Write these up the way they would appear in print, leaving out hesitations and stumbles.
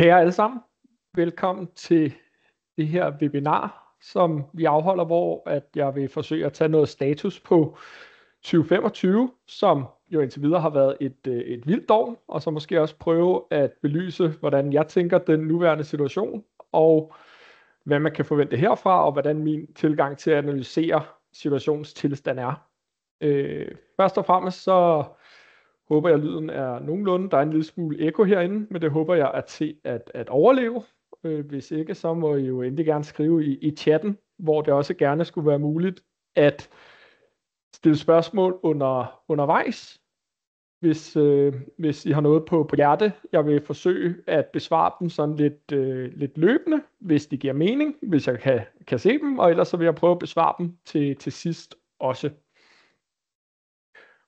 Kære alle sammen, velkommen til det her webinar, som vi afholder, hvor at jeg vil forsøge at tage noget status på 2025, som jo indtil videre har været et vildt år, og så måske også prøve at belyse, hvordan jeg tænker den nuværende situation, og hvad man kan forvente herfra, og hvordan min tilgang til at analysere situationens tilstand er. Først og fremmest så håber jeg, at lyden er nogenlunde. Der er en lille smule ekko herinde, men det håber jeg er til at overleve. Hvis ikke, så må I jo endelig gerne skrive i chatten, hvor det også gerne skulle være muligt at stille spørgsmål undervejs. Hvis I har noget på hjerte, jeg vil forsøge at besvare dem sådan lidt løbende, hvis det giver mening, hvis jeg kan se dem, og ellers så vil jeg prøve at besvare dem til sidst også.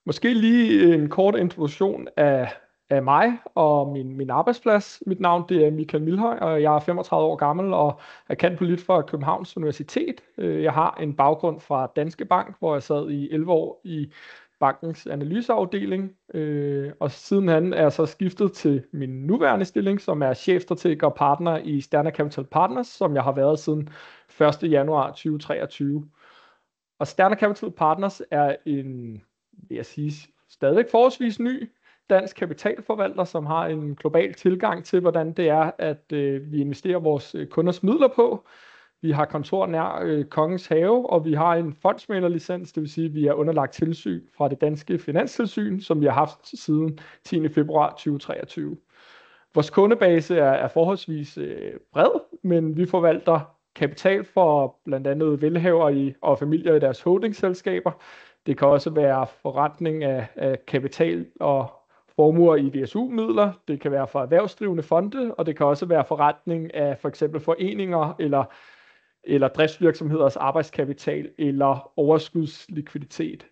Måske lige en kort introduktion af mig og min arbejdsplads. Mit navn det er Michael Milhøj, og jeg er 35 år gammel og er cand.polit fra Københavns Universitet. Jeg har en baggrund fra Danske Bank, hvor jeg sad i 11 år i bankens analyseafdeling. Og sidenhen er jeg så skiftet til min nuværende stilling, som er chefstrateg og partner i Sterna Capital Partners, som jeg har været siden 1. januar 2023. Og Sterna Capital Partners er vil jeg sige, stadigvæk forholdsvis ny dansk kapitalforvalter, som har en global tilgang til, hvordan det er, at vi investerer vores kunders midler på. Vi har kontor nær Kongens Have, og vi har en fondsmæglerlicens, det vil sige, at vi er underlagt tilsyn fra det danske finanstilsyn, som vi har haft siden 10. februar 2023. Vores kundebase er forholdsvis bred, men vi forvalter kapital for blandt andet velhavere og familier i deres holdingselskaber. Det kan også være forretning af kapital og formuer i DSU-midler. Det kan være for erhvervsdrivende fonde, og det kan også være forretning af for eksempel foreninger eller driftsvirksomheders arbejdskapital eller overskudslikviditet.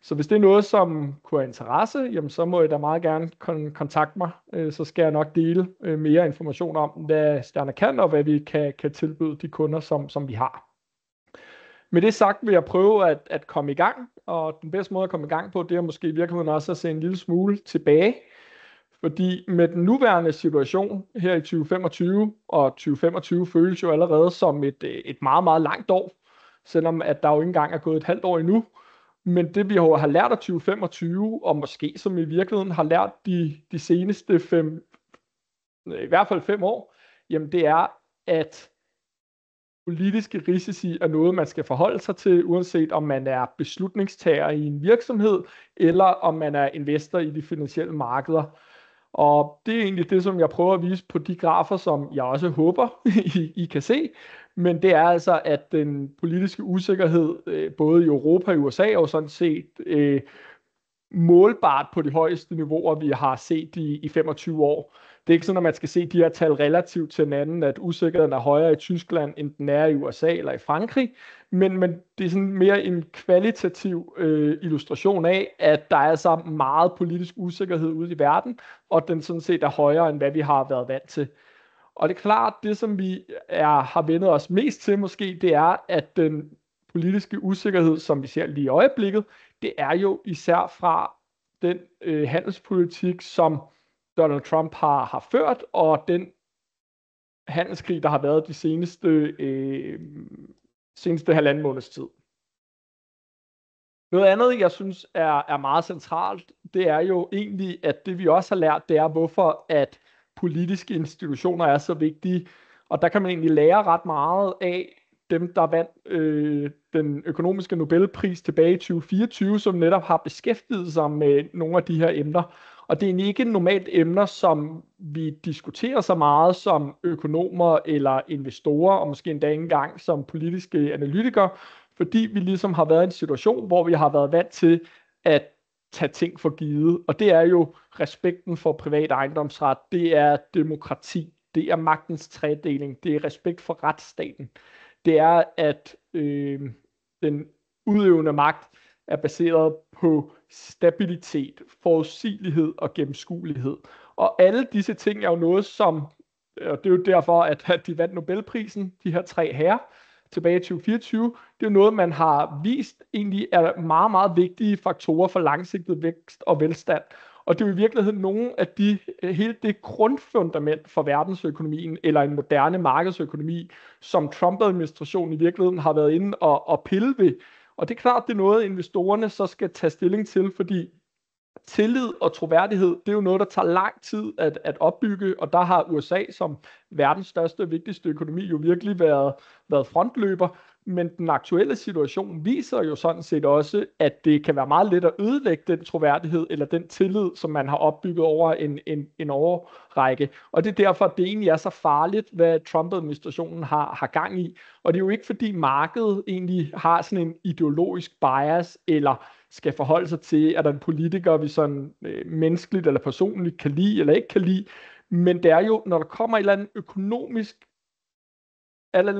Så hvis det er noget, som kunne have interesse, jamen så må I da meget gerne kontakte mig. Så skal jeg nok dele mere information om, hvad Sterna kan, og hvad vi kan tilbyde de kunder, som vi har. Med det sagt vil jeg prøve at komme i gang, og den bedste måde at komme i gang på, det er måske i virkeligheden også at se en lille smule tilbage. Fordi med den nuværende situation her i 2025, og 2025 føles jo allerede som et meget, meget langt år, selvom at der jo ikke engang er gået et halvt år endnu. Men det vi jo har lært af 2025, og måske som i virkeligheden har lært de seneste i hvert fald 5 år, jamen det er, at politiske risici er noget, man skal forholde sig til, uanset om man er beslutningstager i en virksomhed, eller om man er investor i de finansielle markeder. Og det er egentlig det, som jeg prøver at vise på de grafer, som jeg også håber, I kan se. Men det er altså, at den politiske usikkerhed, både i Europa og i USA, er jo sådan set målbart på de højeste niveauer, vi har set i 25 år. Det er ikke sådan, at man skal se de her tal relativt til hinanden, at usikkerheden er højere i Tyskland, end den er i USA eller i Frankrig. Men det er sådan mere en kvalitativ illustration af, at der er altså meget politisk usikkerhed ude i verden, og den sådan set er højere, end hvad vi har været vant til. Og det er klart, det som vi har vendt os mest til måske, det er, at den politiske usikkerhed, som vi ser lige i øjeblikket, det er jo især fra den handelspolitik, som Donald Trump har ført, og den handelskrig, der har været de seneste halvanden måneds tid. Noget andet, jeg synes er meget centralt, det er jo egentlig, at det vi også har lært, det er, hvorfor at politiske institutioner er så vigtige. Og der kan man egentlig lære ret meget af dem, der vandt den økonomiske Nobelpris tilbage i 2024, som netop har beskæftiget sig med nogle af de her emner. Og det er egentlig ikke normalt emner, som vi diskuterer så meget som økonomer eller investorer, og måske endda ikke engang som politiske analytikere, fordi vi ligesom har været i en situation, hvor vi har været vant til at tage ting for givet. Og det er jo respekten for privat ejendomsret, det er demokrati, det er magtens tredeling, det er respekt for retsstaten. Det er, at den udøvende magt er baseret på stabilitet, forudsigelighed og gennemskuelighed. Og alle disse ting er jo noget, og det er jo derfor, at de vandt Nobelprisen, de her 3 herrer, tilbage i 2024. Det er jo noget, man har vist egentlig er meget, meget vigtige faktorer for langsigtet vækst og velstand. Og det er jo i virkeligheden nogle af hele det grundfundament for verdensøkonomien, eller en moderne markedsøkonomi, som Trump-administrationen i virkeligheden har været inde og pille ved. Og det er klart, det er noget, investorerne så skal tage stilling til, fordi tillid og troværdighed, det er jo noget, der tager lang tid at opbygge, og der har USA som verdens største og vigtigste økonomi jo virkelig været frontløber, men den aktuelle situation viser jo sådan set også, at det kan være meget let at ødelægge den troværdighed eller den tillid, som man har opbygget over en årrække. Og det er derfor, at det egentlig er så farligt, hvad Trump-administrationen har gang i. Og det er jo ikke, fordi markedet egentlig har sådan en ideologisk bias, eller skal forholde sig til, at der er en politiker, vi sådan menneskeligt eller personligt kan lide eller ikke kan lide. Men det er jo, når der kommer en eller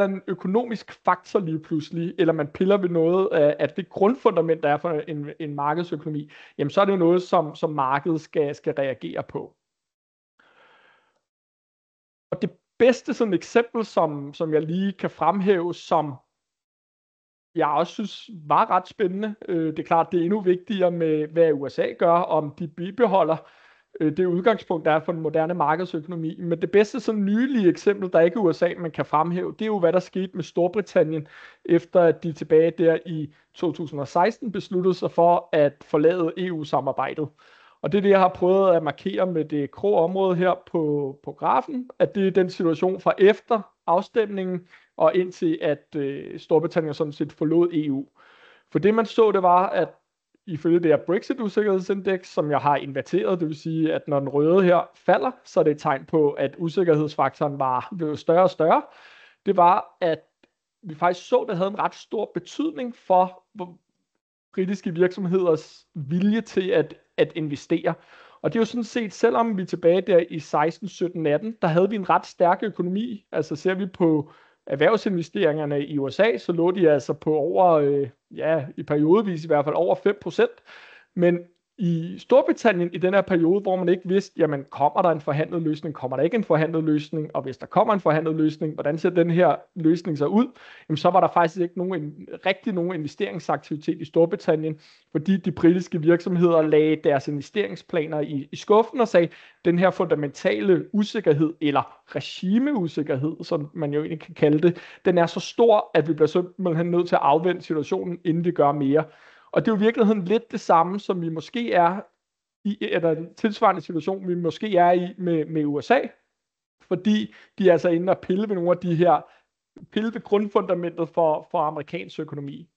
anden økonomisk faktor lige pludselig, eller man piller ved noget af det grundfundament, der er for en markedsøkonomi, jamen så er det jo noget, som markedet skal reagere på. Og det bedste sådan eksempel, som jeg lige kan fremhæve, som jeg også synes var ret spændende. Det er klart, det er endnu vigtigere med, hvad USA gør, om de bibeholder det udgangspunkt, der er for den moderne markedsøkonomi. Men det bedste sådan nylige eksempel, der ikke er USA, man kan fremhæve, det er jo, hvad der skete med Storbritannien, efter at de tilbage der i 2016 besluttede sig for at forlade EU-samarbejdet. Og det er det, jeg har prøvet at markere med det grå område her på grafen, at det er den situation fra efter afstemningen, og indtil at Storbritannien sådan set forlod EU. For det man så, det var, at ifølge det her Brexit-usikkerhedsindeks, som jeg har inverteret, det vil sige, at når den røde her falder, så er det et tegn på, at usikkerhedsfaktoren var blevet større og større. Det var, at vi faktisk så, det havde en ret stor betydning for britiske virksomheders vilje til at investere. Og det er jo sådan set, selvom vi er tilbage der i 16, 17, 18, der havde vi en ret stærk økonomi. Altså ser vi på erhvervsinvesteringerne i USA, så lå de altså på over, i periodevis i hvert fald over 5%. Men i Storbritannien i den her periode, hvor man ikke vidste, jamen kommer der en forhandlet løsning, kommer der ikke en forhandlet løsning, og hvis der kommer en forhandlet løsning, hvordan ser den her løsning så ud? Jamen så var der faktisk ikke nogen investeringsaktivitet i Storbritannien, fordi de britiske virksomheder lagde deres investeringsplaner i skuffen og sagde, den her fundamentale usikkerhed, eller regimeusikkerhed, som man jo egentlig kan kalde det, den er så stor, at vi bliver simpelthen nødt til at afvente situationen, inden vi gør mere. Og det er jo i virkeligheden lidt det samme, som vi måske er i, eller en tilsvarende situation, vi måske er i med USA, fordi de er altså inde og pille ved nogle af de her, pille ved grundfundamentet for amerikansk økonomi.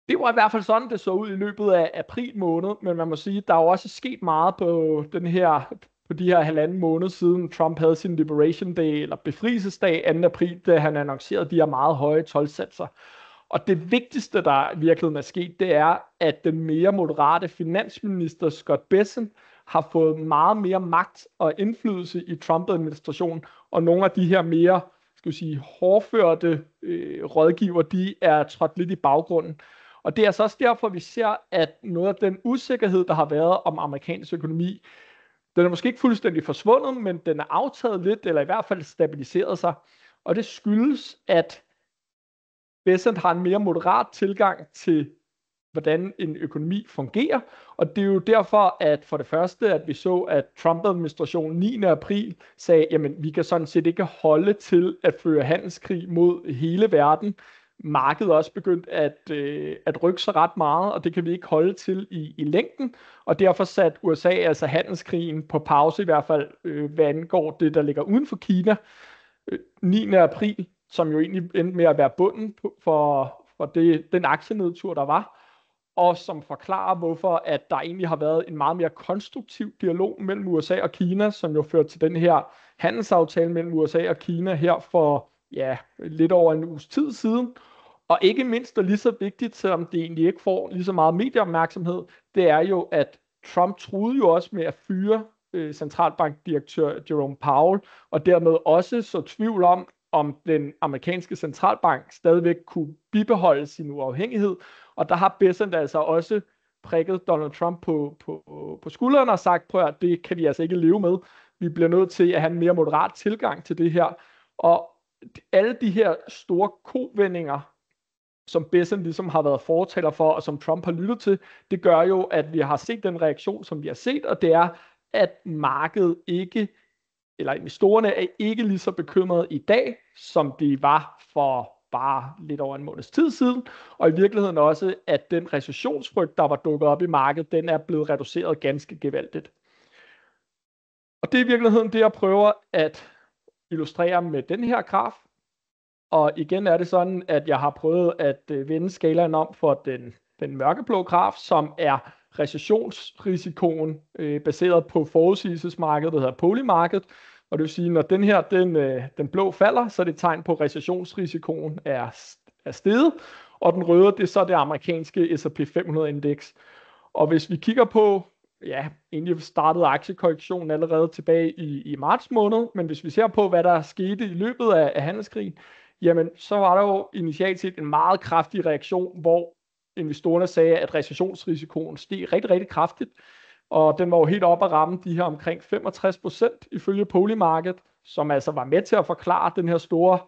Det var i hvert fald sådan, det så ud i løbet af april måned, men man må sige, der er jo også sket meget på de her halvanden måned siden Trump havde sin Liberation Day, eller befrielsesdag 2. april, da han annoncerede de her meget høje toldsatser. Og det vigtigste, der virkelig er sket, det er, at den mere moderate finansminister Scott Bessent har fået meget mere magt og indflydelse i Trump-administrationen, og nogle af de her mere, hårdførte rådgiver, de er trådt lidt i baggrunden. Og det er så også derfor, vi ser, at noget af den usikkerhed, der har været om amerikansk økonomi, den er måske ikke fuldstændig forsvundet, men den er aftaget lidt, eller i hvert fald stabiliseret sig. Og det skyldes, at Bessent har en mere moderat tilgang til, hvordan en økonomi fungerer, og det er jo derfor, at for det første, at vi så, at Trump-administrationen 9. april sagde, jamen vi kan sådan set ikke holde til at føre handelskrig mod hele verden. Markedet er også begyndt at rykke sig ret meget, og det kan vi ikke holde til i længden, og derfor satte USA altså handelskrigen på pause, i hvert fald hvad angår det, der ligger uden for Kina, 9. april, som jo egentlig endte med at være bunden for den aktienedtur, der var, og som forklarer, hvorfor at der egentlig har været en meget mere konstruktiv dialog mellem USA og Kina, som jo førte til den her handelsaftale mellem USA og Kina her for lidt over en uges tid siden. Og ikke mindst og lige så vigtigt, selvom det egentlig ikke får lige så meget medieopmærksomhed, det er jo, at Trump truede jo også med at fyre centralbankdirektør Jerome Powell, og dermed også så tvivl om den amerikanske centralbank stadigvæk kunne bibeholde sin uafhængighed. Og der har Bessent altså også prikket Donald Trump på skulderen og sagt, prøv at det kan vi altså ikke leve med. Vi bliver nødt til at have en mere moderat tilgang til det her. Og alle de her store kovendinger, som Bessent ligesom har været fortaler for, og som Trump har lyttet til, det gør jo, at vi har set den reaktion, som vi har set, og det er, at markedet ikke, eller investorerne er ikke lige så bekymrede i dag, som de var for bare lidt over en måneds tid siden, og i virkeligheden også, at den recessionsfrygt, der var dukket op i markedet, den er blevet reduceret ganske gevaldigt. Og det er i virkeligheden det, jeg prøver at illustrere med den her graf. Og igen er det sådan, at jeg har prøvet at vende skalaen om for den mørkeblå graf, som er recessionsrisikoen baseret på forudsigelsesmarkedet, der hedder Polymarket. Og det vil sige, når den her, den blå falder, så er det et tegn på, at recessionsrisikoen er steget. Og den røde, det er så det amerikanske S&P 500-indeks. Og hvis vi kigger på, ja, egentlig startede aktiekorrektionen allerede tilbage i marts måned, men hvis vi ser på, hvad der skete i løbet af handelskrigen, jamen så var der jo initialt set en meget kraftig reaktion, hvor investorerne sagde, at recessionsrisikoen steg rigtig, rigtig kraftigt, og den var jo helt op at ramme de her omkring 65% ifølge Polymarket, som altså var med til at forklare den her store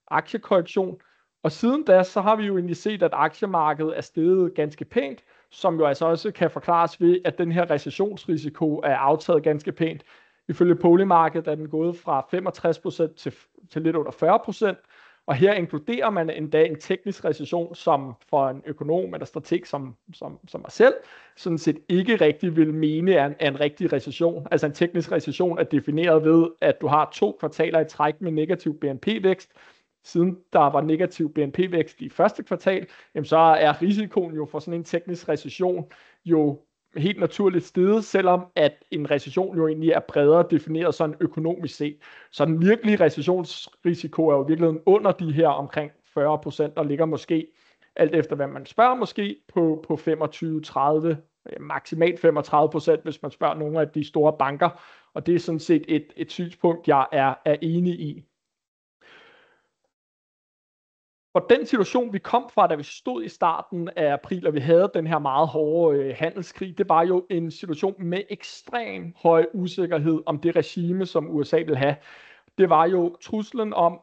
aktiekorrektion. Og siden da, så har vi jo egentlig set, at aktiemarkedet er steget ganske pænt, som jo altså også kan forklares ved, at den her recessionsrisiko er aftaget ganske pænt. Ifølge Polymarket er den gået fra 65% til lidt under 40%, og her inkluderer man endda en teknisk recession, som for en økonom eller strateg som mig selv, sådan set ikke rigtig vil mene er en rigtig recession. Altså en teknisk recession er defineret ved, at du har 2 kvartaler i træk med negativ BNP-vækst. Siden der var negativ BNP-vækst i første kvartal, jamen så er risikoen jo for sådan en teknisk recession jo helt naturligt steget, selvom at en recession jo egentlig er bredere defineret sådan økonomisk set. Så den virkelige recessionsrisiko er jo virkelig under de her omkring 40%, og ligger måske, alt efter hvad man spørger, måske på 25-30, maksimalt 35%, hvis man spørger nogle af de store banker. Og det er sådan set et synspunkt, jeg er enig i. Og den situation, vi kom fra, da vi stod i starten af april, og vi havde den her meget hårde handelskrig, det var jo en situation med ekstrem høj usikkerhed om det regime, som USA vil have. Det var jo truslen om,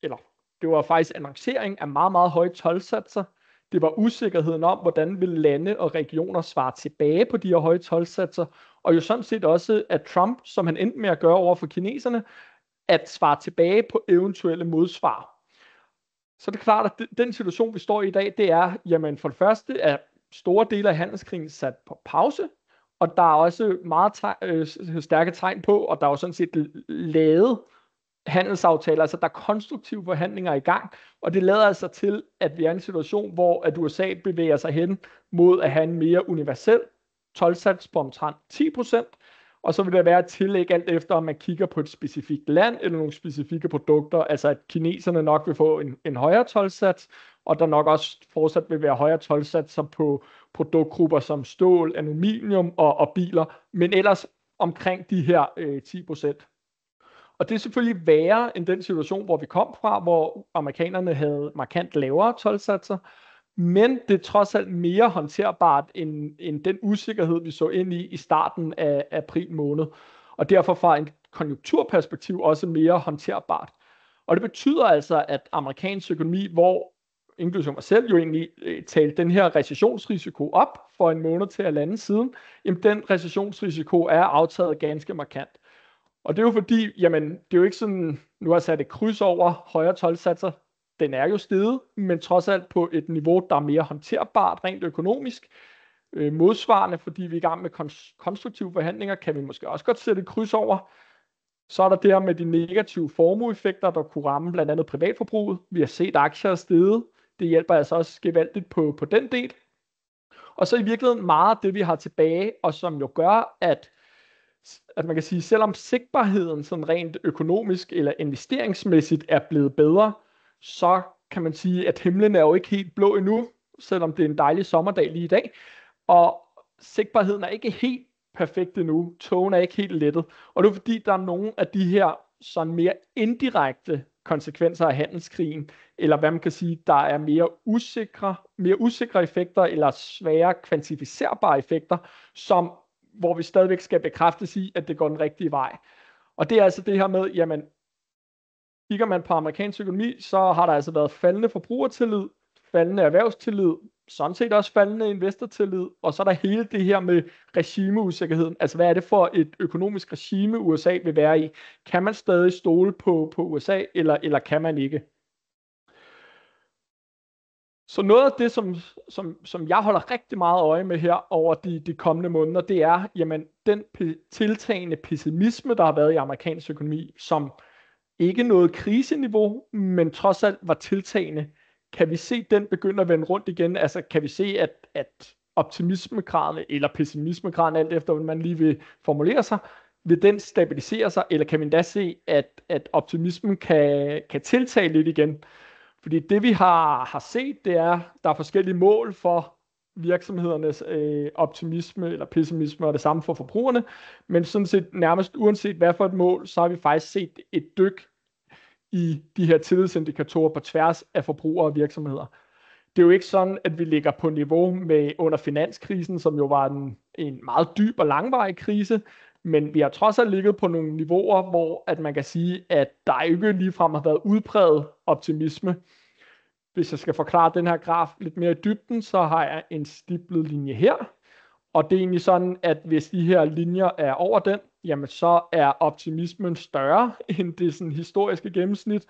eller det var faktisk annoncering af meget, meget høje toldsatser. Det var usikkerheden om, hvordan vil lande og regioner svare tilbage på de her høje toldsatser. Og jo sådan set også, at Trump, som han endte med at gøre over for kineserne, at svare tilbage på eventuelle modsvar. Så det er klart, at den situation, vi står i dag, det er, jamen for det første er store dele af handelskrigen sat på pause, og der er også meget stærke tegn på, og der er jo sådan set lavet handelsaftaler, altså der er konstruktive forhandlinger i gang, og det lader altså til, at vi er i en situation, hvor at USA bevæger sig hen mod at have en mere universel toldsats på omtrent 10%, og så vil der være et tillæg alt efter, om man kigger på et specifikt land eller nogle specifikke produkter, altså at kineserne nok vil få en højere toldsats, og der nok også fortsat vil være højere toldsatser på produktgrupper som stål, aluminium og biler, men ellers omkring de her 10%. Og det er selvfølgelig værre end den situation, hvor vi kom fra, hvor amerikanerne havde markant lavere toldsatser, men det er trods alt mere håndterbart end den usikkerhed, vi så ind i starten af april måned. Og derfor fra et konjunkturperspektiv også mere håndterbart. Og det betyder altså, at amerikansk økonomi, hvor inklusive mig selv jo egentlig talte den her recessionsrisiko op for en måned til halvanden siden, jamen den recessionsrisiko er aftaget ganske markant. Og det er jo fordi, jamen det er jo ikke sådan, nu har jeg sat et kryds over højere toldsatser, den er jo steget, men trods alt på et niveau, der er mere håndterbart rent økonomisk. Modsvarende, fordi vi er i gang med konstruktive forhandlinger, kan vi måske også godt sætte et kryds over. Så er der der med de negative formueeffekter, der kunne ramme blandt andet privatforbruget. Vi har set aktier steget. Det hjælper altså også gevaldigt på den del. Og så i virkeligheden meget af det, vi har tilbage, og som jo gør, at man kan sige, selvom sigtbarheden sådan rent økonomisk eller investeringsmæssigt er blevet bedre, så kan man sige, at himlen er jo ikke helt blå endnu, selvom det er en dejlig sommerdag lige i dag. Og sigtbarheden er ikke helt perfekt endnu. Togen er ikke helt lettet. Og det er fordi, der er nogle af de her sådan mere indirekte konsekvenser af handelskrigen, eller hvad man kan sige, der er mere usikre effekter, eller svære kvantificerbare effekter, hvor vi stadigvæk skal bekræftes i, at det går den rigtige vej. Og det er altså det her med, jamen, kigger man på amerikansk økonomi, så har der altså været faldende forbrugertillid, faldende erhvervstillid, sådan set også faldende investortillid, og så er der hele det her med regimeusikkerheden. Altså, hvad er det for et økonomisk regime, USA vil være i? Kan man stadig stole på USA, eller kan man ikke? Så noget af det, som jeg holder rigtig meget øje med her over de kommende måneder, det er, jamen, den tiltagende pessimisme, der har været i amerikansk økonomi, som ikke nåede kriseniveau, men trods alt var tiltagende. Kan vi se den begynde at vende rundt igen? Altså, kan vi se, at optimismegraden eller pessimismegraden, alt efter hvordan man lige vil formulere sig, vil den stabilisere sig, eller kan vi endda se, at optimismen kan tiltage lidt igen? Fordi det vi har set, det er, der er forskellige mål for virksomhedernes optimisme eller pessimisme, og det samme for forbrugerne, men sådan set nærmest uanset hvad for et mål, så har vi faktisk set et dyk i de her tillidsindikatorer på tværs af forbrugere og virksomheder. Det er jo ikke sådan, at vi ligger på niveau med under finanskrisen, som jo var en meget dyb og langvarig krise, men vi har trods alt ligget på nogle niveauer, hvor at man kan sige, at der ikke ligefrem har været udpræget optimisme. Hvis jeg skal forklare den her graf lidt mere i dybden, så har jeg en stiplet linje her, og det er egentlig sådan, at hvis de her linjer er over den, jamen så er optimismen større end det sådan historiske gennemsnit,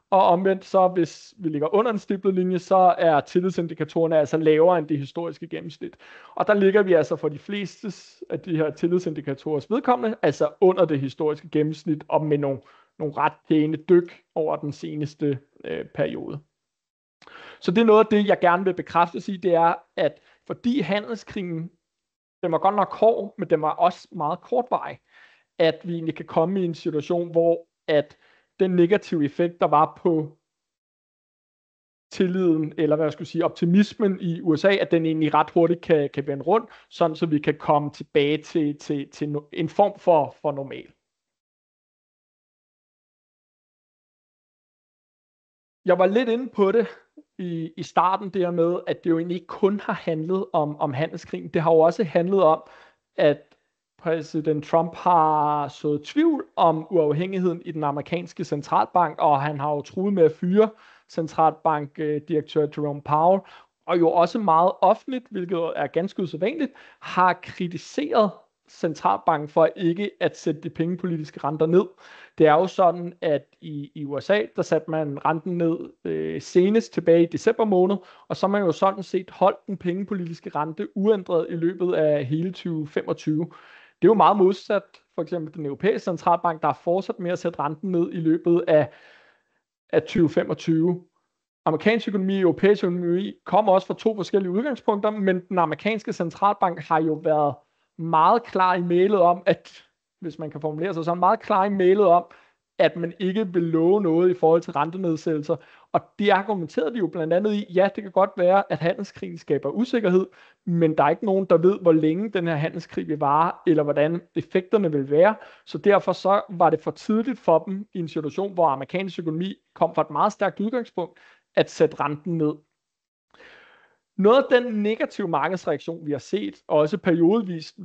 og omvendt så, hvis vi ligger under en stiplet linje, så er tillidsindikatorerne altså lavere end det historiske gennemsnit. Og der ligger vi altså for de fleste af de her tillidsindikatorers vedkommende, altså under det historiske gennemsnit, og med nogle ret pæne dyk over den seneste periode. Så det er noget af det, jeg gerne vil bekræfte sig, det er, at fordi handelskrigen, den var godt nok hård, men den var også meget kortvarig, at vi egentlig kan komme i en situation, hvor at den negative effekt, der var på tilliden, eller hvad jeg skulle sige, optimismen i USA, at den egentlig ret hurtigt kan vende rundt, sådan så vi kan komme tilbage til en form for normal. Jeg var lidt inde på det i starten, der med, at det jo egentlig ikke kun har handlet om handelskrigen. Det har jo også handlet om, at præsident Trump har sået tvivl om uafhængigheden i den amerikanske centralbank, og han har jo truet med at fyre centralbankdirektør Jerome Powell, og jo også meget offentligt, hvilket er ganske usædvanligt, har kritiseret centralbanken for ikke at sætte de pengepolitiske renter ned. Det er jo sådan, at i USA, der satte man renten ned senest tilbage i december måned, og så har man jo sådan set holdt den pengepolitiske rente uændret i løbet af hele 2025. Det er jo meget modsat, for eksempel den europæiske centralbank, der har fortsat med at sætte renten ned i løbet af 2025. Amerikansk økonomi og europæisk økonomi kommer også fra to forskellige udgangspunkter, men den amerikanske centralbank har jo været meget klar i mailet om, at, hvis man kan formulere sig sådan, meget klar i mailet om, at man ikke vil love noget i forhold til rentenedsættelser. Og det argumenterede de jo blandt andet i, ja, det kan godt være, at handelskrigen skaber usikkerhed, men der er ikke nogen, der ved, hvor længe den her handelskrig vil vare, eller hvordan effekterne vil være. Så derfor så var det for tidligt for dem i en situation, hvor amerikansk økonomi kom fra et meget stærkt udgangspunkt, at sætte renten ned. Noget af den negative markedsreaktion, vi har set, og også periodevist,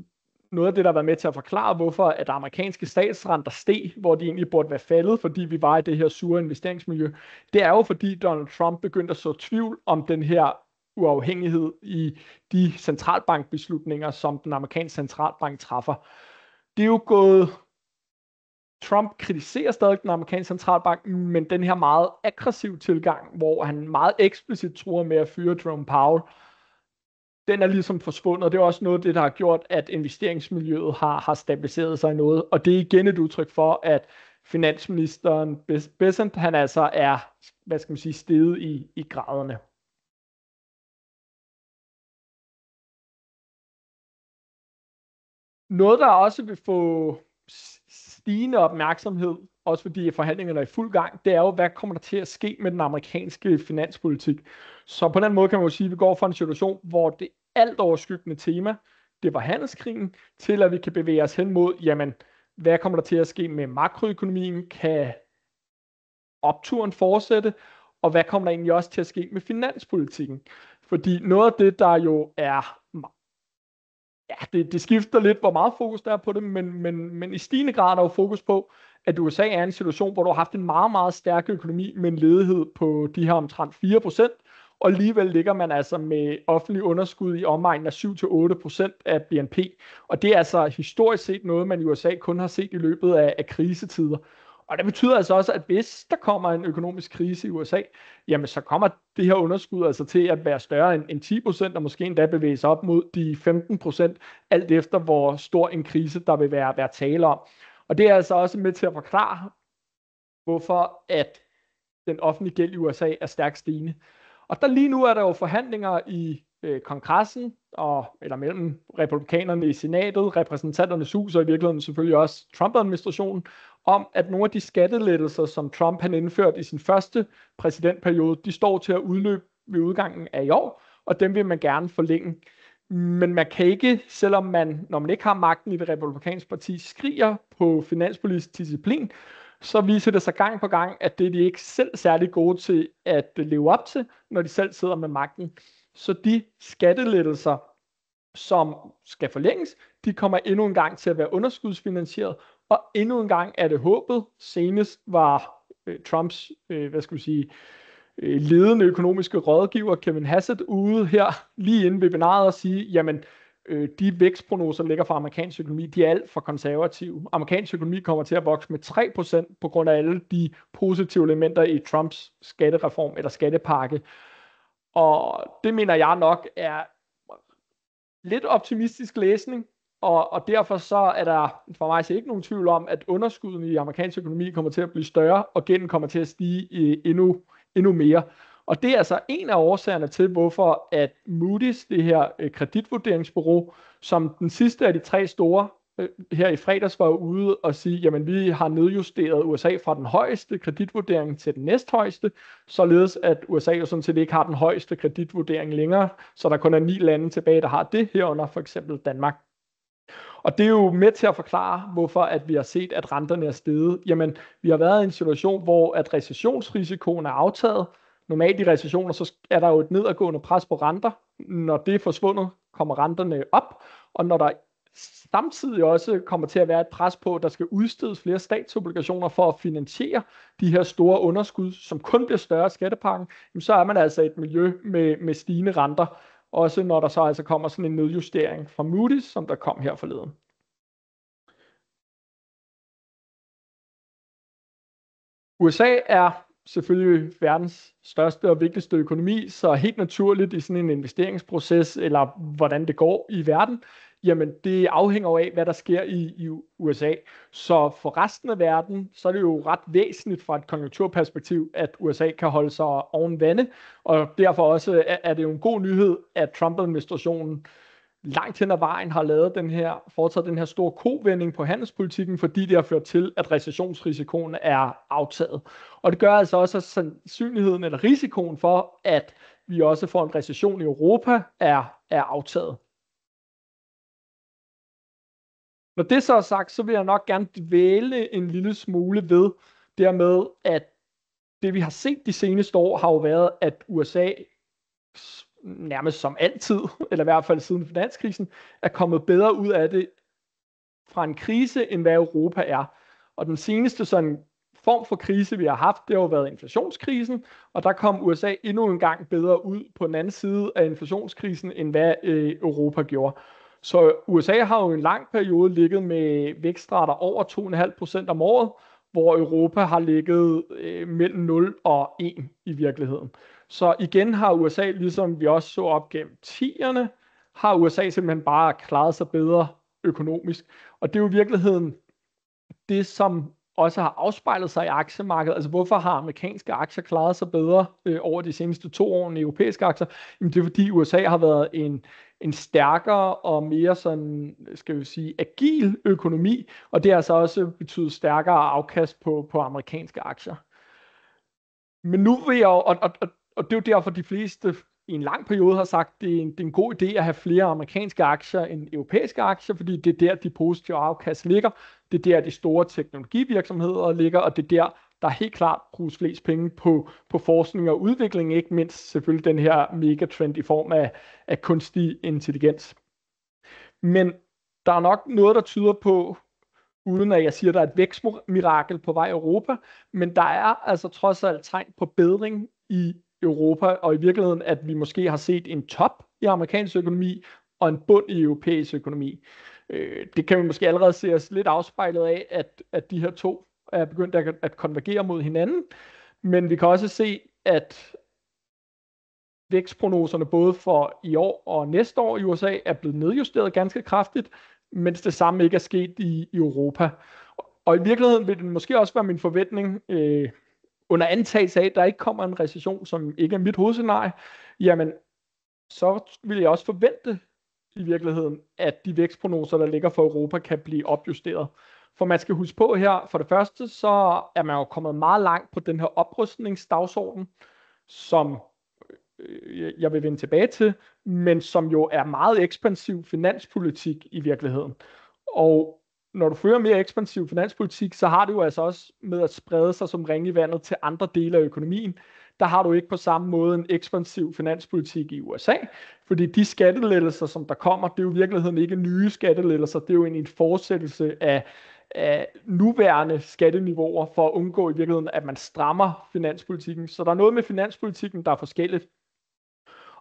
noget af det, der har været med til at forklare, hvorfor at amerikanske statsrenter steg, hvor de egentlig burde være faldet, fordi vi var i det her sure investeringsmiljø, det er jo fordi Donald Trump begyndte at så tvivl om den her uafhængighed i de centralbankbeslutninger, som den amerikanske centralbank træffer. Det er jo gået... Trump kritiserer stadig den amerikanske centralbank, men den her meget aggressiv tilgang, hvor han meget eksplicit truer med at fyre Jerome Powell, den er ligesom forsvundet, og det er også noget af det, der har gjort, at investeringsmiljøet har stabiliseret sig i noget, og det er igen et udtryk for, at finansministeren Bessent, han altså er, hvad skal man sige, steget i graderne. Noget, der også vil få stigende opmærksomhed, også fordi forhandlingerne er i fuld gang, det er jo, hvad kommer der til at ske med den amerikanske finanspolitik. Så på den måde kan man jo sige, at vi går fra en situation, hvor det alt overskyggende tema, det var handelskrigen, til at vi kan bevæge os hen mod, jamen, hvad kommer der til at ske med makroøkonomien? Kan opturen fortsætte? Og hvad kommer der egentlig også til at ske med finanspolitikken? Fordi noget af det, der jo er... Ja, det skifter lidt, hvor meget fokus der er på det, men i stigende grad er der jo fokus på, at USA er en situation, hvor du har haft en meget, meget stærk økonomi med en ledighed på de her omtrent 4%, og alligevel ligger man altså med offentlig underskud i omegnen af 7-8% af BNP. Og det er altså historisk set noget, man i USA kun har set i løbet af krisetider. Og det betyder altså også, at hvis der kommer en økonomisk krise i USA, jamen så kommer det her underskud altså til at være større end 10%, og måske endda bevæge sig op mod de 15%, alt efter hvor stor en krise der vil være tale om. Og det er altså også med til at forklare, hvorfor at den offentlige gæld i USA er stærkt stigende. Og der lige nu er der jo forhandlinger i kongressen, eller mellem republikanerne i senatet, repræsentanternes hus og i virkeligheden selvfølgelig også Trump-administrationen, om at nogle af de skattelettelser, som Trump han indført i sin første præsidentperiode, de står til at udløbe ved udgangen af i år, og dem vil man gerne forlænge. Men man kan ikke, selvom man, når man ikke har magten i det republikanske parti, skriger på finanspolitisk disciplin, så viser det sig gang på gang, at det er de ikke selv særlig gode til at leve op til, når de selv sidder med magten. Så de skattelettelser, som skal forlænges, de kommer endnu en gang til at være underskudsfinansieret, og endnu en gang er det håbet. Senest var Trumps, ledende økonomiske rådgiver Kevin Hassett ude her lige inden webinaret og sige, jamen de vækstprognoser, der ligger for amerikansk økonomi, de er alt for konservative. Amerikansk økonomi kommer til at vokse med 3% på grund af alle de positive elementer i Trumps skattereform eller skattepakke. Og det mener jeg nok er lidt optimistisk læsning, og derfor så er der for mig så ikke nogen tvivl om, at underskuden i amerikansk økonomi kommer til at blive større, og gælden kommer til at stige endnu mere. Og det er altså en af årsagerne til, hvorfor at Moody's, det her kreditvurderingsbureau, som den sidste af de tre store her i fredags var ude og sige, jamen vi har nedjusteret USA fra den højeste kreditvurdering til den næsthøjeste, således at USA jo sådan set ikke har den højeste kreditvurdering længere, så der kun er 9 lande tilbage, der har det herunder, for eksempel Danmark. Og det er jo med til at forklare, hvorfor at vi har set, at renterne er steget. Jamen, vi har været i en situation, hvor at recessionsrisikoen er aftaget. Normalt i recessioner, så er der jo et nedadgående pres på renter. Når det er forsvundet, kommer renterne op. Og når der samtidig også kommer til at være et pres på, at der skal udstedes flere statsobligationer for at finansiere de her store underskud, som kun bliver større af skattepakken, så er man altså et miljø med stigende renter. Også når der så altså kommer sådan en nedjustering fra Moody's, som der kom her forleden. USA er selvfølgelig verdens største og vigtigste økonomi, så helt naturligt i sådan en investeringsproces, eller hvordan det går i verden, jamen det afhænger af, hvad der sker i USA. Så for resten af verden, så er det jo ret væsentligt fra et konjunkturperspektiv, at USA kan holde sig oven vande, og derfor også er det jo en god nyhed, at Trump-administrationen langt hen ad vejen har foretaget den her store kovending på handelspolitikken, fordi det har ført til, at recessionsrisikoen er aftaget. Og det gør altså også, at sandsynligheden eller risikoen for, at vi også får en recession i Europa, er aftaget. Når det så er sagt, så vil jeg nok gerne dvæle en lille smule ved dermed, at det vi har set de seneste år, har jo været, at USA nærmest som altid, eller i hvert fald siden finanskrisen, er kommet bedre ud af det fra en krise, end hvad Europa er. Og den seneste sådan form for krise, vi har haft, det har jo været inflationskrisen, og der kom USA endnu en gang bedre ud på den anden side af inflationskrisen, end hvad Europa gjorde. Så USA har jo en lang periode ligget med vækstrater over 2,5% om året, hvor Europa har ligget mellem 0 og 1 i virkeligheden. Så igen har USA, ligesom vi også så op gennem 10'erne, har USA simpelthen bare klaret sig bedre økonomisk. Og det er jo i virkeligheden det, som også har afspejlet sig i aktiemarkedet. Altså hvorfor har amerikanske aktier klaret sig bedre over de seneste 2 år end europæiske aktier? Jamen det er fordi USA har været en stærkere og mere sådan, skal vi sige, agil økonomi, og det har altså også betydet stærkere afkast på amerikanske aktier. Men nu vil jeg og det er jo derfor de fleste i en lang periode har sagt, at det er en god idé at have flere amerikanske aktier end europæiske aktier, fordi det er der, de positive afkast ligger. Det er der, de store teknologivirksomheder ligger, og det er der helt klart bruges flest penge på forskning og udvikling, ikke mindst selvfølgelig den her megatrend i form af kunstig intelligens. Men der er nok noget, der tyder på, uden at jeg siger, at der er et vækstmirakel på vej i Europa, men der er altså trods alt tegn på bedring i Europa, og i virkeligheden, at vi måske har set en top i amerikansk økonomi og en bund i europæisk økonomi. Det kan vi måske allerede se os lidt afspejlet af, at de her to er begyndt at konvergere mod hinanden, men vi kan også se, at vækstprognoserne både for i år og næste år i USA er blevet nedjusteret ganske kraftigt, mens det samme ikke er sket i Europa. Og i virkeligheden vil det måske også være min forventning, under antagelse af, at der ikke kommer en recession, som ikke er mit hovedscenarie, jamen så vil jeg også forvente i virkeligheden, at de vækstprognoser, der ligger for Europa, kan blive opjusteret. For man skal huske på her, for det første, så er man jo kommet meget langt på den her oprustningsdagsorden, som jeg vil vende tilbage til, men som jo er meget ekspansiv finanspolitik i virkeligheden. Og når du fører mere ekspansiv finanspolitik, så har det jo altså også med at sprede sig som ringe i vandet til andre dele af økonomien. Der har du ikke på samme måde en ekspansiv finanspolitik i USA, fordi de skattelettelser, som der kommer, det er jo i virkeligheden ikke nye skattelettelser, det er jo en fortsættelse af nuværende skatteniveauer for at undgå i virkeligheden, at man strammer finanspolitikken. Så der er noget med finanspolitikken, der er forskelligt.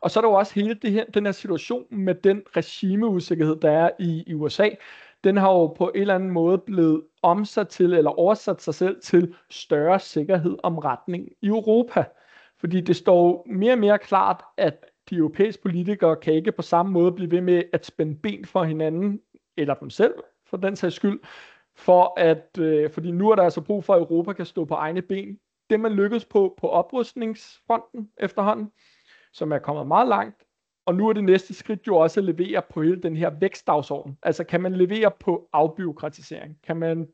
Og så er der jo også hele den her situation med den regimeusikkerhed, der er i USA. Den har jo på en eller anden måde blevet omsat til, eller oversat sig selv til større sikkerhed om retning i Europa. Fordi det står mere og mere klart, at de europæiske politikere kan ikke på samme måde blive ved med at spænde ben for hinanden, eller dem selv, for den sags skyld, fordi nu er der altså brug for, at Europa kan stå på egne ben. Det man lykkedes på oprustningsfronten efterhånden, som er kommet meget langt, og nu er det næste skridt jo også at levere på hele den her vækstdagsorden. Altså kan man levere på afbureaukratisering? Kan man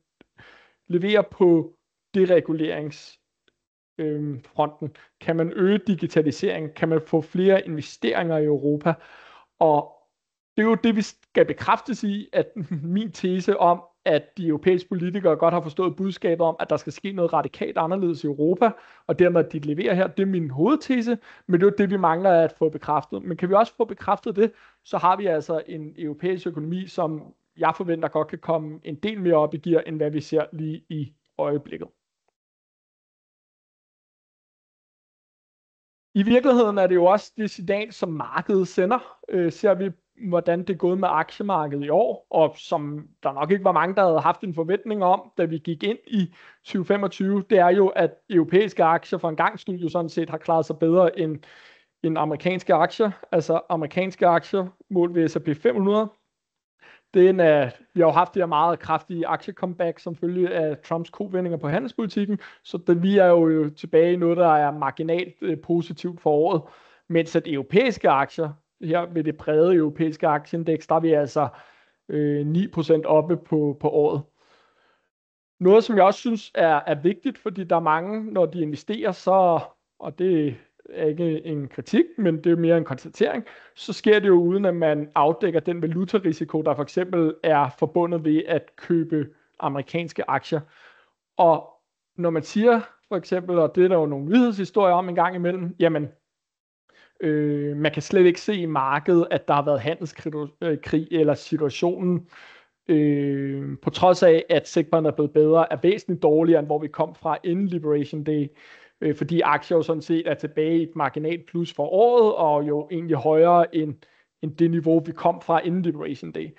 levere på dereguleringsfronten? Kan man øge digitalisering? Kan man få flere investeringer i Europa? Og det er jo det, vi skal bekræftes i, at min tese om, at de europæiske politikere godt har forstået budskabet om, at der skal ske noget radikalt anderledes i Europa, og dermed at de leverer her, det er min hovedtese, men det er jo det, vi mangler at få bekræftet. Men kan vi også få bekræftet det, så har vi altså en europæisk økonomi, som jeg forventer godt kan komme en del mere op i gear, end hvad vi ser lige i øjeblikket. I virkeligheden er det jo også det signal, som markedet sender. Ser vi, hvordan det er gået med aktiemarkedet i år, og som der nok ikke var mange, der havde haft en forventning om, da vi gik ind i 2025, det er jo, at europæiske aktier for en gang skyld jo sådan set har klaret sig bedre end amerikanske aktier. Altså amerikanske aktier målt ved S&P 500. Vi har jo haft det her meget kraftige aktiecomeback som følge af Trumps kovendinger på handelspolitikken, så vi er jo tilbage i noget, der er marginalt positivt for året, mens at europæiske aktier, her ved det brede europæiske aktieindeks, der er vi altså 9% oppe på året. Noget, som jeg også synes er vigtigt, fordi der er mange, når de investerer, så, og det er ikke en kritik, men det er mere en konstatering, så sker det jo uden, at man afdækker den valutarisiko, der for eksempel er forbundet ved at købe amerikanske aktier. Og når man siger for eksempel, og det er der jo nogle nyhedshistorier om en gang imellem, jamen man kan slet ikke se i markedet, at der har været handelskrig eller situationen, på trods af, at sigtbarheden er blevet bedre, er væsentligt dårligere, end hvor vi kom fra inden Liberation Day, fordi aktier jo sådan set er tilbage i et marginalt plus for året, og jo egentlig højere end det niveau, vi kom fra inden Liberation Day.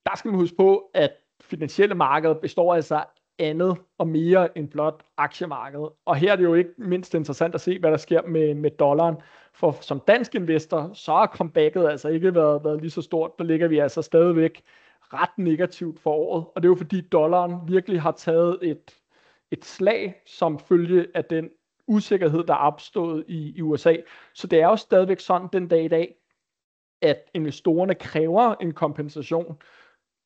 Der skal man huske på, at finansielle markeder består altså andet og mere end blot aktiemarkedet. Og her er det jo ikke mindst interessant at se, hvad der sker med dollaren. For som dansk investor, så har comebacket altså ikke været lige så stort. Der ligger vi altså stadigvæk ret negativt for året. Og det er jo fordi dollaren virkelig har taget et slag som følge af den usikkerhed, der er opstået i USA. Så det er jo stadigvæk sådan den dag i dag, at investorerne kræver en kompensation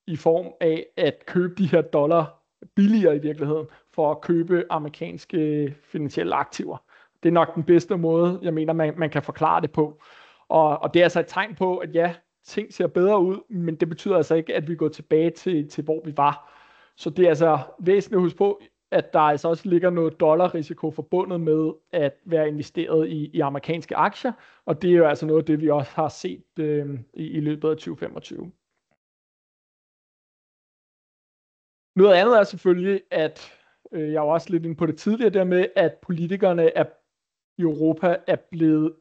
i form af at købe de her dollar billigere i virkeligheden, for at købe amerikanske finansielle aktiver. Det er nok den bedste måde, jeg mener, man kan forklare det på. Og det er altså et tegn på, at ja, ting ser bedre ud, men det betyder altså ikke, at vi går tilbage til hvor vi var. Så det er altså væsentligt at huske på, at der altså også ligger noget dollarrisiko forbundet med at være investeret i amerikanske aktier, og det er jo altså noget af det, vi også har set i løbet af 2025. Noget andet er selvfølgelig, at jeg var også lidt inde på det tidligere, der med, at politikerne er i Europa er blevet...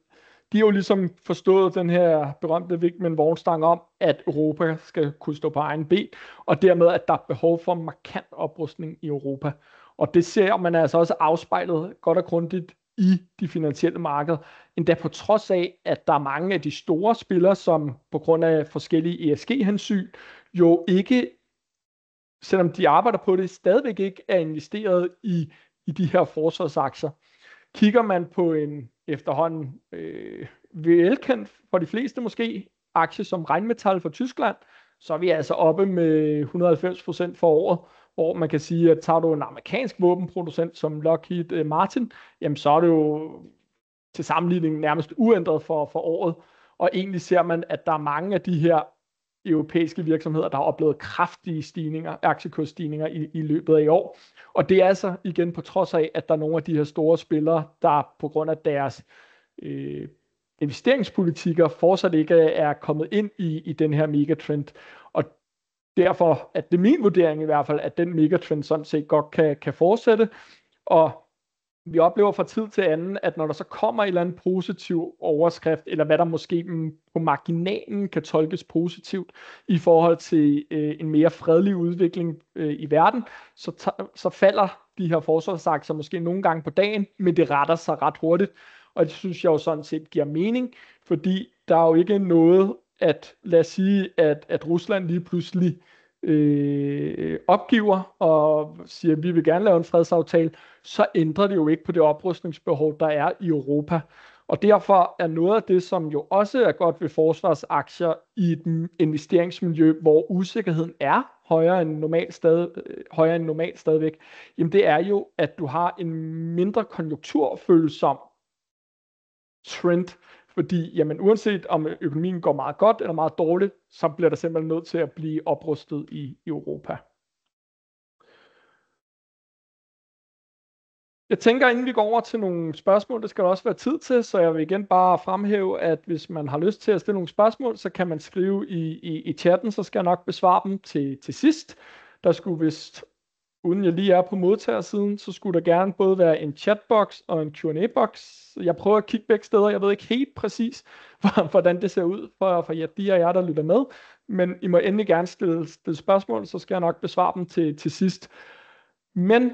De har jo ligesom forstået den her berømte vink med en vognstang om, at Europa skal kunne stå på egen ben, og dermed, at der er behov for markant oprustning i Europa. Og det ser man altså også afspejlet godt og grundigt i de finansielle markeder, endda på trods af, at der er mange af de store spillere, som på grund af forskellige ESG-hensyn, jo ikke, selvom de arbejder på det, stadigvæk ikke er investeret i de her forsvarsaktier. Kigger man på en efterhånden velkendt for de fleste måske, aktie som Rheinmetall for Tyskland, så er vi altså oppe med 190% for året, hvor man kan sige, at tager du en amerikansk våbenproducent som Lockheed Martin, jamen så er det jo til sammenligning nærmest uændret for året, og egentlig ser man, at der er mange af de her europæiske virksomheder, der har oplevet kraftige stigninger, aktiekursstigninger i løbet af i år. Og det er altså igen på trods af, at der er nogle af de her store spillere, der på grund af deres investeringspolitikker fortsat ikke er kommet ind i den her megatrend. Og derfor er det min vurdering i hvert fald, at den megatrend sådan set godt kan fortsætte. Og vi oplever fra tid til anden, at når der så kommer en eller anden positiv overskrift, eller hvad der måske på marginalen kan tolkes positivt i forhold til en mere fredelig udvikling i verden, så falder de her forsvarsaktier måske nogle gange på dagen, men det retter sig ret hurtigt. Og det synes jeg jo sådan set giver mening, fordi der er jo ikke noget at, lad os sige, at Rusland lige pludselig opgiver og siger, at vi vil gerne lave en fredsaftale, så ændrer det jo ikke på det oprustningsbehov, der er i Europa. Og derfor er noget af det, som jo også er godt ved forsvarsaktier i et investeringsmiljø, hvor usikkerheden er højere end normalt stadigvæk, jamen det er jo, at du har en mindre konjunkturfølsom trend, fordi jamen, uanset om økonomien går meget godt eller meget dårligt, så bliver der simpelthen nødt til at blive oprustet i Europa. Jeg tænker, inden vi går over til nogle spørgsmål, det skal der også være tid til, så jeg vil igen bare fremhæve, at hvis man har lyst til at stille nogle spørgsmål, så kan man skrive i chatten, så skal jeg nok besvare dem til sidst. Der skulle vist, uden jeg lige er på modtagersiden, så skulle der gerne både være en chatbox og en Q&A-box. Jeg prøver at kigge begge steder, jeg ved ikke helt præcis, hvordan det ser ud for jer, de og jer, der lytter med, men I må endelig gerne stille spørgsmål, så skal jeg nok besvare dem til sidst. Men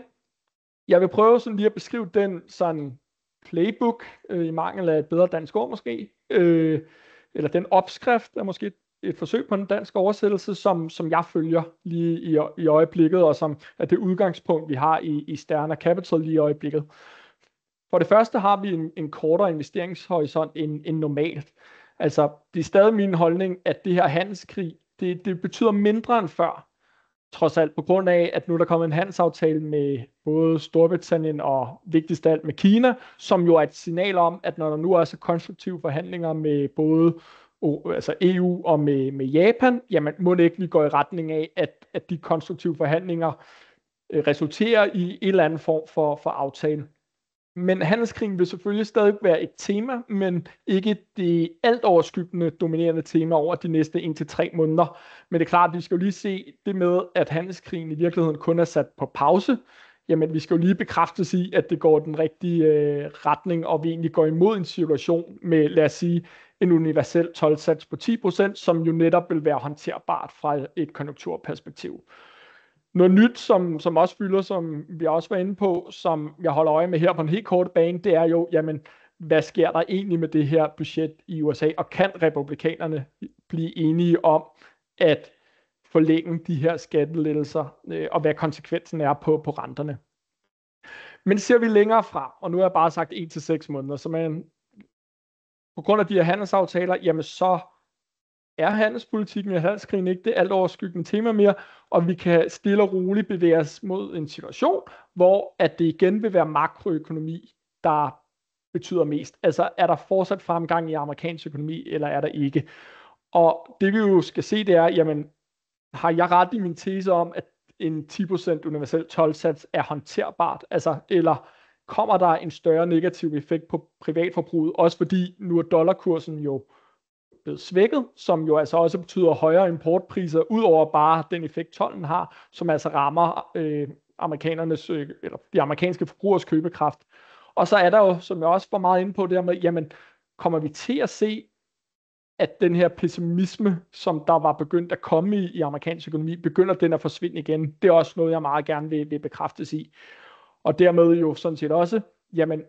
jeg vil prøve sådan lige at beskrive den sådan playbook, i mangel af et bedre dansk ord måske, eller den opskrift er måske et forsøg på en dansk oversættelse, som jeg følger lige i øjeblikket, og som er det udgangspunkt, vi har i Sterna Capital lige i øjeblikket. For det første har vi en kortere investeringshorisont end normalt. Altså, det er stadig min holdning, at det her handelskrig, det betyder mindre end før. Trods alt på grund af, at nu der kommer en handelsaftale med både Storbritannien og vigtigst af alt med Kina, som jo er et signal om, at når der nu også er konstruktive forhandlinger med både altså EU og med Japan, jamen må det ikke vi går i retning af, at de konstruktive forhandlinger resulterer i en eller anden form for aftale. Men handelskrigen vil selvfølgelig stadig være et tema, men ikke det alt overskyggende dominerende tema over de næste 1-3 måneder. Men det er klart, at vi skal jo lige se det med, at handelskrigen i virkeligheden kun er sat på pause. Jamen, vi skal jo lige bekræftes i, at det går den rigtige retning, og vi egentlig går imod en situation med, lad os sige, en universel toldsats på 10%, som jo netop vil være håndterbart fra et konjunkturperspektiv. Noget nyt, som også fylder, som vi også var inde på, som jeg holder øje med her på en helt kort bane, det er jo, jamen, hvad sker der egentlig med det her budget i USA, og kan republikanerne blive enige om at forlænge de her skattelettelser, og hvad konsekvensen er på renterne. Men ser vi længere frem, og nu har jeg bare sagt 1-6 måneder, så man på grund af de her handelsaftaler, jamen så er handelspolitikken og handelskrigen ikke det alt overskyggende tema mere, og vi kan stille og roligt bevæge os mod en situation, hvor at det igen vil være makroøkonomi, der betyder mest. Altså er der fortsat fremgang i amerikansk økonomi, eller er der ikke? Og det vi jo skal se, det er, jamen har jeg ret i min tese om, at en 10% universel toldsats er håndterbart? Altså, eller kommer der en større negativ effekt på privatforbruget, også fordi nu er dollarkursen jo blevet svækket, som jo altså også betyder højere importpriser, ud over bare den effekt tolden har, som altså rammer amerikanernes, eller de amerikanske forbrugers købekraft. Og så er der jo, som jeg også var meget inde på, det her med, jamen, kommer vi til at se, at den her pessimisme, som der var begyndt at komme i amerikansk økonomi, begynder den at forsvinde igen. Det er også noget, jeg meget gerne vil bekræftes i. Og dermed jo sådan set også, jamen,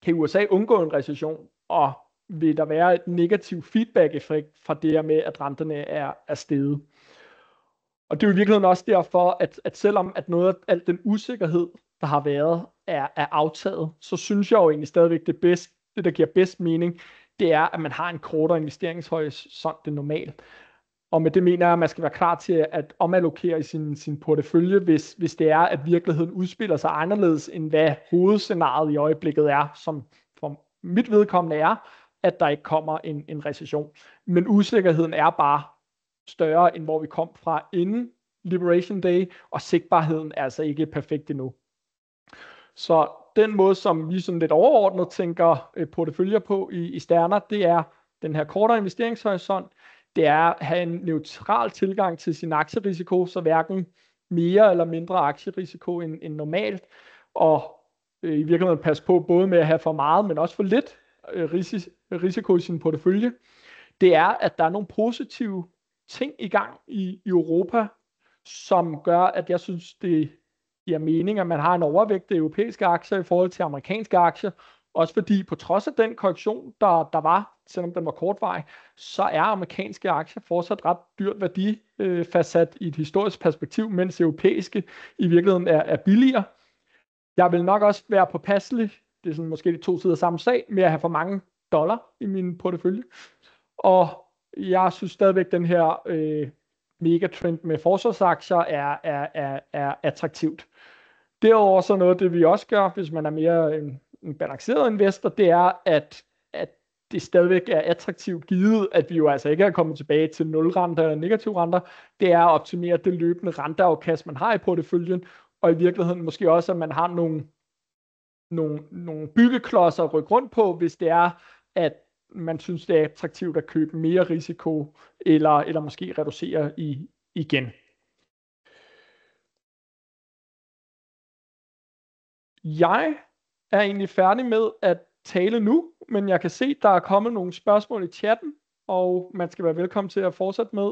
kan USA undgå en recession, og vil der være et negativt feedback-effekt fra det her med, at renterne er steget. Og det er jo i virkeligheden også derfor, at selvom at noget af al den usikkerhed, der har været, er aftaget, så synes jeg jo egentlig stadigvæk, det der giver bedst mening, det er, at man har en kortere investeringshorisont end normalt. Og med det mener jeg, at man skal være klar til at omallokere i sin portefølje, hvis det er, at virkeligheden udspiller sig anderledes, end hvad hovedscenariet i øjeblikket er, som for mit vedkommende er, at der ikke kommer en recession. Men usikkerheden er bare større, end hvor vi kom fra inden Liberation Day, og sigtbarheden er altså ikke perfekt endnu. Så den måde, som vi sådan lidt overordnet tænker porteføljer på i Sterna, det er den her kortere investeringshorisont. Det er at have en neutral tilgang til sin aktierisiko, så hverken mere eller mindre aktierisiko end normalt, og i virkeligheden passe på både med at have for meget, men også for lidt risiko i sin portefølje. Det er, at der er nogle positive ting i gang i Europa, som gør, at jeg synes, det giver mening, at man har en overvægt af europæiske aktier i forhold til amerikanske aktier. Også fordi på trods af den korrektion, der var, selvom den var kortvarig, så er amerikanske aktier fortsat ret dyrt værdifastsat i et historisk perspektiv, mens europæiske i virkeligheden er billigere. Jeg vil nok også være påpasselig, det er sådan måske de to sider af samme sag, med at have for mange dollar i min portefølje. Og jeg synes stadigvæk, den her megatrend med forsvarsaktier er attraktivt. Derudover så noget af det, vi også gør, hvis man er mere en balanceret investor, det er, at det stadigvæk er attraktivt givet, at vi jo altså ikke er kommet tilbage til nulrenter eller negative renter. Det er at optimere det løbende renteafkast, man har i porteføljen, og i virkeligheden måske også, at man har nogle byggeklodser at rykke rundt på, hvis det er, at man synes, det er attraktivt at købe mere risiko, eller måske reducere igen. Jeg er egentlig færdig med at tale nu, men jeg kan se, der er kommet nogle spørgsmål i chatten, og man skal være velkommen til at fortsætte med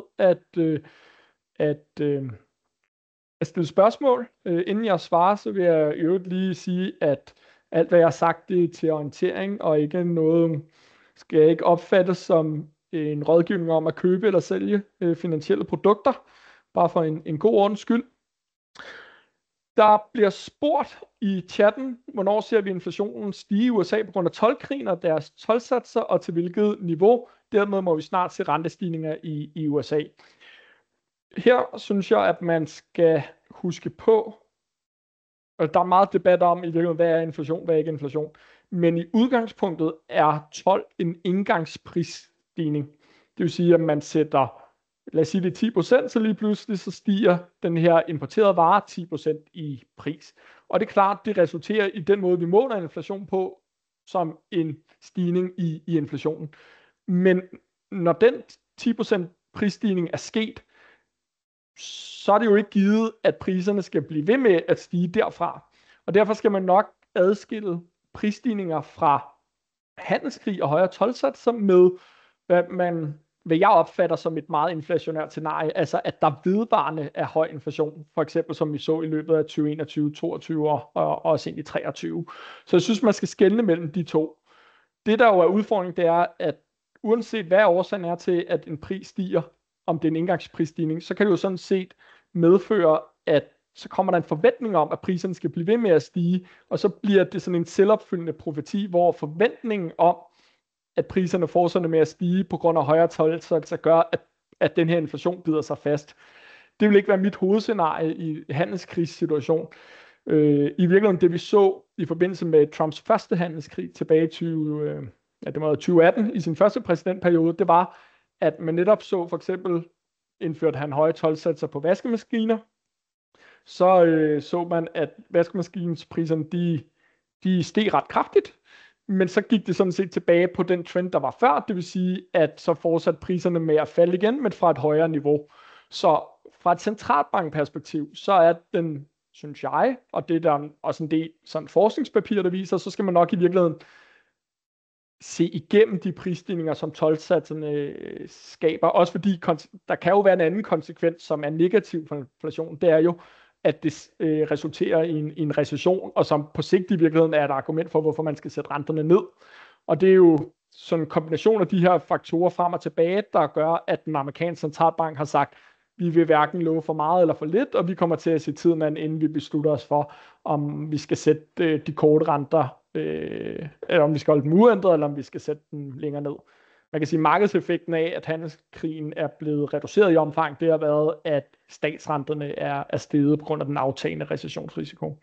at stille spørgsmål. Inden jeg svarer, så vil jeg i øvrigt lige sige, at alt hvad jeg har sagt, det er til orientering, og ikke noget skal ikke opfattes som en rådgivning om at købe eller sælge finansielle produkter, bare for en god ordens skyld. Der bliver spurgt i chatten, hvornår ser vi inflationen stige i USA på grund af toldkrigen og deres toldsatser, og til hvilket niveau. Dermed må vi snart se rentestigninger i USA. Her synes jeg, at man skal huske på, og der er meget debat om, i virkeligheden, hvad er inflation, hvad er ikke inflation. Men i udgangspunktet er told en indgangsprisstigning. Det vil sige, at man sætter, lad os sige det er 10%, så lige pludselig så stiger den her importerede vare 10% i pris. Og det er klart, det resulterer i den måde, vi måler inflation på, som en stigning i inflationen. Men når den 10% prisstigning er sket, så er det jo ikke givet, at priserne skal blive ved med at stige derfra. Og derfor skal man nok adskille prisstigninger fra handelskrig og højere toldsatser med, hvad jeg opfatter som et meget inflationært scenarie, altså at der vedvarende er høj inflation, for eksempel som vi så i løbet af 2021, 2022 og også ind i 2023. Så jeg synes, man skal skelne mellem de to. Det der jo er udfordringen, det er, at uanset hvad årsagen er til, at en pris stiger, om det er en indgangsprisstigning, så kan det jo sådan set medføre, at så kommer der en forventning om, at priserne skal blive ved med at stige, og så bliver det sådan en selvopfyldende profeti, hvor forventningen om, at priserne fortsætter med at stige på grund af højere toldsatser, gør, at den her inflation bider sig fast. Det vil ikke være mit hovedscenarie i handelskrigssituation. I virkeligheden det vi så i forbindelse med Trumps første handelskrig tilbage i 2018 i sin første præsidentperiode, det var, at man netop så for eksempel indførte han høje toldsatser på vaskemaskiner. Så man, at vaskemaskinspriserne de steg ret kraftigt, men så gik det sådan set tilbage på den trend, der var før, det vil sige, at så fortsatte priserne med at falde igen, men fra et højere niveau. Så fra et centralbankperspektiv, så er den synes jeg, og det er der også en del sådan forskningspapir, der viser, så skal man nok i virkeligheden se igennem de prisstigninger, som toldsatserne skaber. Også fordi der kan jo være en anden konsekvens, som er negativ for inflation. Det er jo, at det resulterer i en recession, og som på sigt i virkeligheden er et argument for, hvorfor man skal sætte renterne ned. Og det er jo sådan en kombination af de her faktorer frem og tilbage, der gør, at den amerikanske centralbank har sagt, vi vil hverken love for meget eller for lidt, og vi kommer til at se tiden an, inden vi beslutter os for, om vi skal sætte de korte renter, eller om vi skal holde dem uændret, eller om vi skal sætte dem længere ned. Man kan sige, at markedseffekten af, at handelskrigen er blevet reduceret i omfang, det har været, at statsrenterne er steget på grund af den aftagende recessionsrisiko.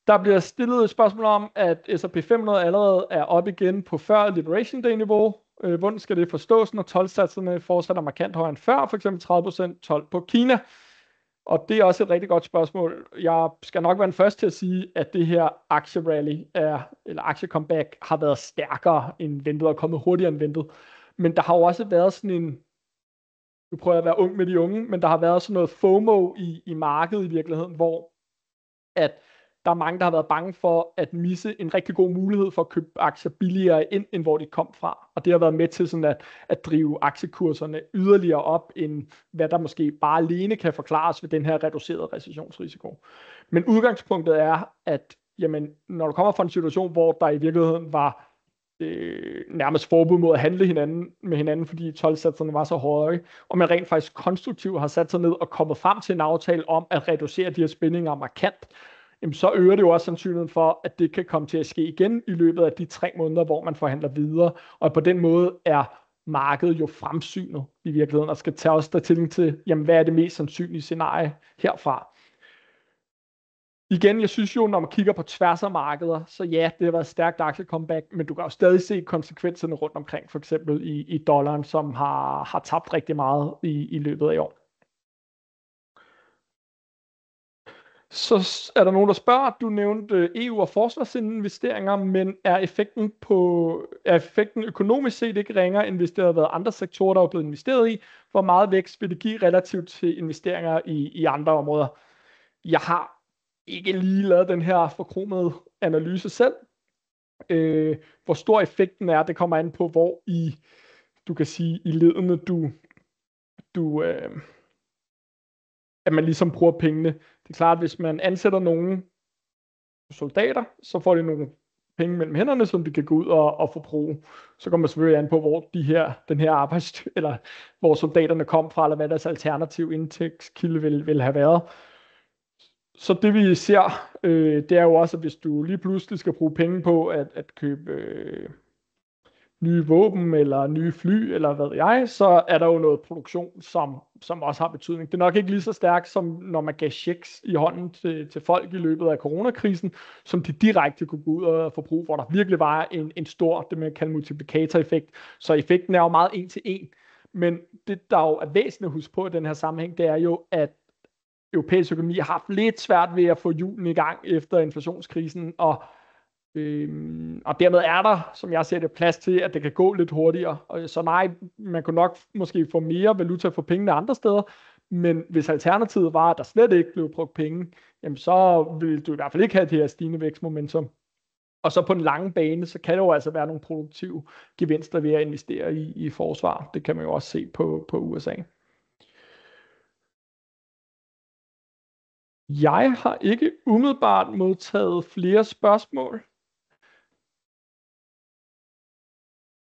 Der bliver stillet et spørgsmål om, at S&P 500 allerede er op igen på før Liberation Day-niveau. Hvordan skal det forstås, når toldsatserne fortsætter markant højere end før, f.eks. 30% told på Kina? Og det er også et rigtig godt spørgsmål. Jeg skal nok være den første til at sige, at det her aktierally, eller aktiecomeback, har været stærkere end ventet og kommet hurtigere end ventet. Men der har jo også været sådan en, nu prøver jeg at være ung med de unge, men der har været sådan noget FOMO i markedet i virkeligheden, hvor at der er mange, der har været bange for at misse en rigtig god mulighed for at købe aktier billigere ind, end hvor de kom fra. Og det har været med til sådan at drive aktiekurserne yderligere op, end hvad der måske bare alene kan forklares ved den her reducerede recessionsrisiko. Men udgangspunktet er, at jamen, når du kommer fra en situation, hvor der i virkeligheden var nærmest forbud mod at handle med hinanden, fordi toldsatserne var så høje, og man rent faktisk konstruktivt har sat sig ned og kommet frem til en aftale om at reducere de her spændinger markant, så øger det jo også sandsynligheden for, at det kan komme til at ske igen i løbet af de 3 måneder, hvor man forhandler videre. Og på den måde er markedet jo fremsynet i virkeligheden, og skal tage også stilling til, jamen, hvad er det mest sandsynlige scenarie herfra. Igen, jeg synes jo, når man kigger på tværs af markeder, så ja, det har været et stærkt aktiecomeback, men du kan jo stadig se konsekvenserne rundt omkring, for eksempel i dollaren, som har tabt rigtig meget i løbet af år. Så er der nogen, der spørger, du nævnte EU og forsvarsinvesteringer, men er effekten økonomisk set ikke ringere, end hvis det havde været andre sektorer, der var blevet investeret i? Hvor meget vækst vil det give relativt til investeringer i andre områder? Jeg har ikke lige lavet den her forkromede analyse selv. Hvor stor effekten er, det kommer an på, hvor du kan sige, i ledene at man ligesom bruger pengene. Det er klart, at hvis man ansætter nogle soldater, så får de nogle penge mellem hænderne, som de kan gå ud og forbruge. Så kommer man selvfølgelig an på, hvor den her eller hvor soldaterne kom fra, eller hvad deres alternativ indtægtskilde vil have været. Så det vi ser, det er jo også, at hvis du lige pludselig skal bruge penge på at købe nye våben eller nye fly, eller hvad ved jeg, så er der jo noget produktion, som også har betydning. Det er nok ikke lige så stærkt, som når man gav checks i hånden til folk i løbet af coronakrisen, som de direkte kunne gå ud og forbruge, hvor der virkelig var en stor, det man kalder multiplikatoreffekt. Så effekten er jo meget 1 til 1. Men det, der jo er væsentligt at huske på i den her sammenhæng, det er jo, at europæisk økonomi har haft lidt svært ved at få hjulene i gang efter inflationskrisen, og dermed er der, som jeg ser det, plads til, at det kan gå lidt hurtigere. Så nej, man kunne nok måske få mere valuta for pengene andre steder, men hvis alternativet var, at der slet ikke blev brugt penge, jamen så ville du i hvert fald ikke have det her stigende vækstmomentum. Og så på den lange bane, så kan der jo altså være nogle produktive gevinster ved at investere i forsvar. Det kan man jo også se på USA. Jeg har ikke umiddelbart modtaget flere spørgsmål.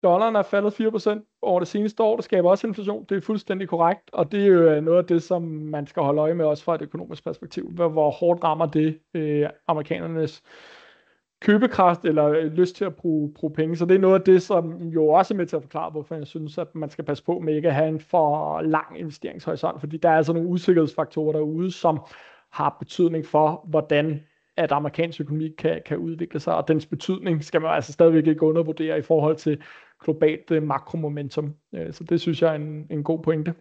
Dollaren er faldet 4% over det seneste år. Det skaber også inflation. Det er fuldstændig korrekt. Og det er jo noget af det, som man skal holde øje med også fra et økonomisk perspektiv. Hvor hårdt rammer det amerikanernes købekraft eller lyst til at bruge penge. Så det er noget af det, som jo også er med til at forklare, hvorfor jeg synes, at man skal passe på med ikke at have en for lang investeringshorisont. Fordi der er altså nogle usikkerhedsfaktorer derude, som har betydning for, hvordan at amerikansk økonomi kan udvikle sig, og dens betydning skal man altså stadigvæk ikke undervurdere i forhold til globalt makromomentum. Så det synes jeg er en god pointe.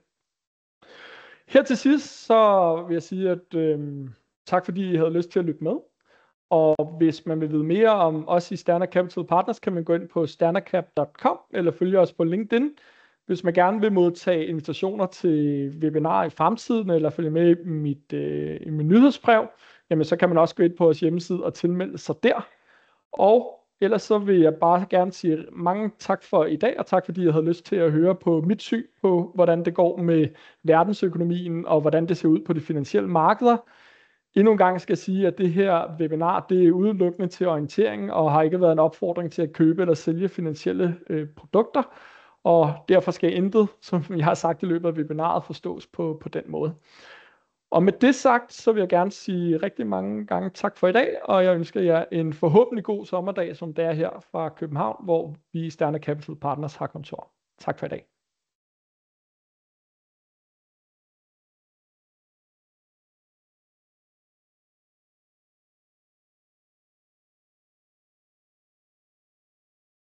Her til sidst, så vil jeg sige, at tak fordi I havde lyst til at lytte med, og hvis man vil vide mere om os i Sterna Capital Partners, kan man gå ind på sternacap.com, eller følge os på LinkedIn. Hvis man gerne vil modtage invitationer til webinarer i fremtiden, eller følge med i min nyhedsbrev, jamen så kan man også gå ind på vores hjemmeside og tilmelde sig der. Og ellers så vil jeg bare gerne sige mange tak for i dag, og tak fordi jeg havde lyst til at høre på mit syn på, hvordan det går med verdensøkonomien, og hvordan det ser ud på de finansielle markeder. Endnu en gang skal jeg sige, at det her webinar, det er udelukkende til orientering, og har ikke været en opfordring til at købe eller sælge finansielle produkter. Og derfor skal intet, som jeg har sagt i løbet af webinaret, forstås på den måde. Og med det sagt, så vil jeg gerne sige rigtig mange gange tak for i dag, og jeg ønsker jer en forhåbentlig god sommerdag, som det er her fra København, hvor vi i Sterne Capital Partners har kontor. Tak for i dag.